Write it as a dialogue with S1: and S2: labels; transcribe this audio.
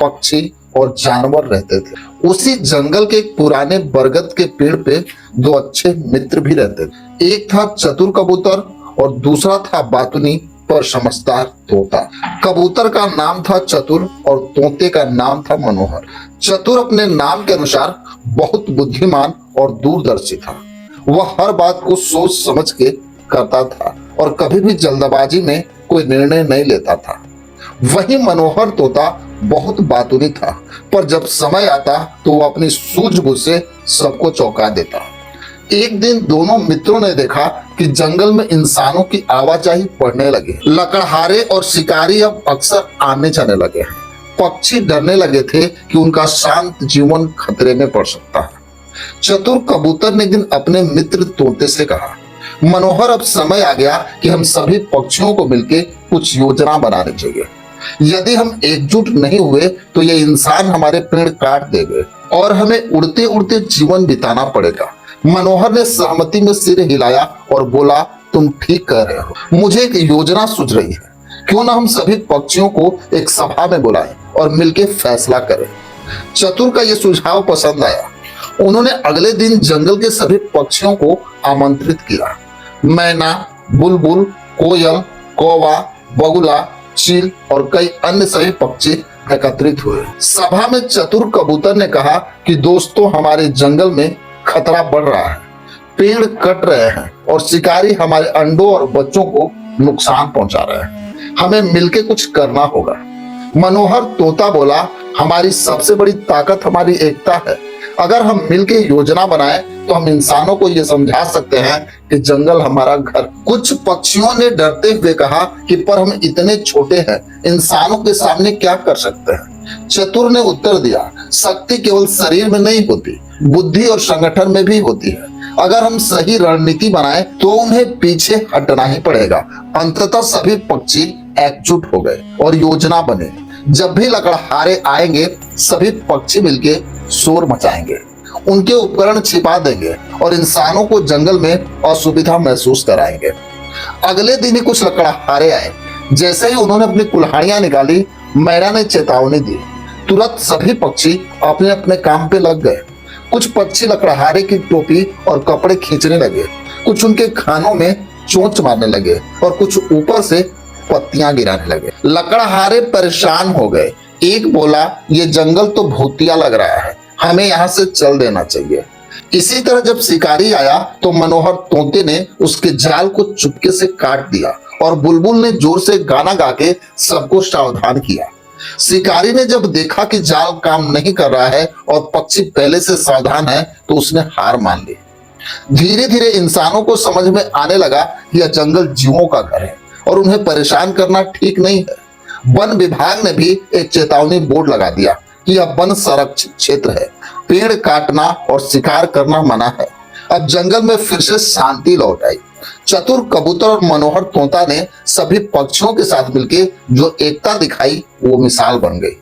S1: पक्षी और जानवर रहते थे। उसी जंगल के एक पुराने बरगद के पेड़ पे दो अच्छे मित्र भी रहते थे। एक था चतुर कबूतर और दूसरा था बातुनी पर समझदार तोता। कबूतर का नाम था चतुर और तोते का नाम था मनोहर। चतुर अपने नाम के अनुसार बहुत बुद्धिमान और दूरदर्शी था। वह हर बात को सोच समझ के करता था और कभी भी जल्दबाजी में कोई निर्णय नहीं लेता था। वही मनोहर तोता बहुत बातूनी था, पर जब समय आता तो वो अपनी सूझबूझ से सबको चौंका देता। एक दिन दोनों मित्रों ने देखा कि जंगल में इंसानों की आवाजाही बढ़ने लगी। लकड़हारे और शिकारी अब अक्सर आने जाने लगे। पक्षी डरने लगे थे कि उनका शांत जीवन खतरे में पड़ सकता है। चतुर कबूतर ने एक दिन अपने मित्र तोते से कहा, मनोहर, अब समय आ गया कि हम सभी पक्षियों को मिलकर कुछ योजना बनानी चाहिए। यदि हम एकजुट नहीं हुए तो ये इंसान हमारे पेड़ काट देंगे और हमें उड़ते उड़ते जीवन बिताना पड़ेगा। मनोहर ने सहमति में सिर हिलाया और बोला, तुम ठीक कह रहे हो। मुझे एक योजना सूझ रही है। क्यों ना हम सभी पक्षियों को एक सभा में बुलाएं और मिलकर फैसला करें। चतुर का यह सुझाव पसंद आया। उन्होंने अगले दिन जंगल के सभी पक्षियों को आमंत्रित किया। मैना, बुलबुल, कोयल, कौवा, बगुला, चील और कई अन्य सभी पक्षी एकत्रित हुए। सभा में चतुर कबूतर ने कहा कि दोस्तों, हमारे जंगल में खतरा बढ़ रहा है। पेड़ कट रहे हैं और शिकारी हमारे अंडों और बच्चों को नुकसान पहुंचा रहे हैं। हमें मिलकर कुछ करना होगा। मनोहर तोता बोला, हमारी सबसे बड़ी ताकत हमारी एकता है। अगर हम मिलकर योजना बनाएं तो हम इंसानों को ये समझा सकते हैं कि जंगल हमारा घर। कुछ पक्षियों ने डरते हुए कहा कि पर हम इतने छोटे हैं, इंसानों के सामने क्या कर सकते हैं। चतुर ने उत्तर दिया, शक्ति केवल शरीर में नहीं होती, बुद्धि और संगठन में भी होती है। अगर हम सही रणनीति बनाएं तो उन्हें पीछे हटना ही पड़ेगा। अंततः सभी पक्षी एकजुट हो गए और योजना बने। जब भी लकड़हारे आएंगे, सभी पक्षी मिलके शोर मचाएंगे, उनके उपकरण छिपा देंगे और इंसानों को जंगल में असुविधा महसूस कराएंगे। अगले दिन ही कुछ लकड़हारे आए। जैसे ही उन्होंने अपनी कुल्हाड़ियां निकाली, मैना ने चेतावनी दी। तुरंत सभी पक्षी अपने अपने काम पे लग गए। कुछ पक्षी लकड़हारे की टोपी और कपड़े खींचने लगे, कुछ उनके खानों में चोंच मारने लगे और कुछ ऊपर से पत्तियां गिराने लगे। लकड़हारे परेशान हो गए। एक बोला, ये जंगल तो भूतिया लग रहा है, हमें यहाँ से चल देना चाहिए। इसी तरह जब शिकारी आया तो मनोहर तोते ने उसके जाल को चुपके से काट दिया और बुलबुल ने जोर से गाना गा के सबको सावधान किया। शिकारी ने जब देखा कि जाल काम नहीं कर रहा है और पक्षी पहले से सावधान है तो उसने हार मान ली। धीरे धीरे इंसानों को समझ में आने लगा कि यह जंगल जीवों का घर है और उन्हें परेशान करना ठीक नहीं है। वन विभाग ने भी एक चेतावनी बोर्ड लगा दिया कि यह वन संरक्षित क्षेत्र है, पेड़ काटना और शिकार करना मना है। अब जंगल में फिर से शांति लौट आई। चतुर कबूतर और मनोहर तोता ने सभी पक्षियों के साथ मिलकर जो एकता दिखाई वो मिसाल बन गई।